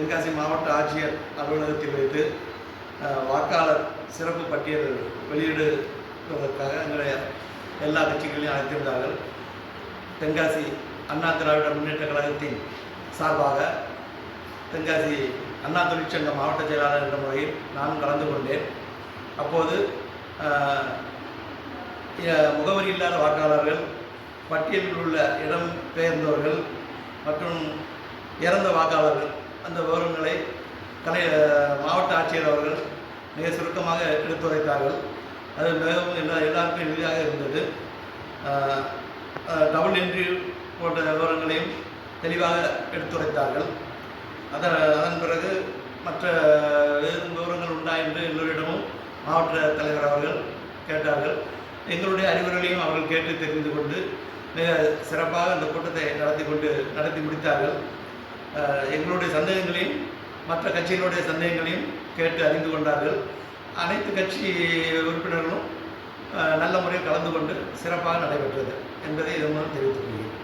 தென்காசி மாவட்ட ஆட்சியர் அலுவலகத்தில் வைத்து வாக்காளர் சிறப்பு பட்டியல் வெளியிடுவதற்காக எங்களுடைய எல்லா கட்சிகளையும் அழைத்திருந்தார்கள். தென்காசி அண்ணா திராவிட முன்னேற்ற கழகத்தின் சார்பாக தென்காசி அண்ணா தொழிற்சங்க மாவட்ட செயலாளர் என்ற முறையில் நான் கலந்து கொண்டேன். அப்போது முகவரி இல்லாத வாக்காளர்கள், பட்டியலில் உள்ள இடம் பெயர்ந்தவர்கள் மற்றும் இறந்த வாக்காளர்கள் அந்த விவரங்களை மாவட்ட ஆட்சியர் அவர்கள் மிக சுருக்கமாக எடுத்துரைத்தார்கள். அது மிகவும் எல்லாருக்கும் எளிதாக இருந்தது. டபுள் என்ட்ரி போன்ற விவரங்களையும் தெளிவாக எடுத்துரைத்தார்கள். அதன் பிறகு மற்ற விவரங்கள் உண்டா என்று எல்லோரிடமும் மாவட்ட தலைவர் அவர்கள் கேட்டார்கள். எங்களுடைய அறிவுரைகளையும் அவர்கள் கேட்டு தெரிந்து கொண்டு மிக சிறப்பாக அந்த கூட்டத்தை நடத்தி முடித்தார்கள். எங்களுடைய சந்தேகங்களையும் மற்ற கட்சிகளுடைய சந்தேகங்களையும் கேட்டு அறிந்து கொண்டார்கள். அனைத்து கட்சி உறுப்பினர்களும் நல்ல முறையில் கலந்து கொண்டு சிறப்பாக நடைபெற்றது என்பதை இதன் மூலம் தெரிவித்துக் கொள்கிறேன்.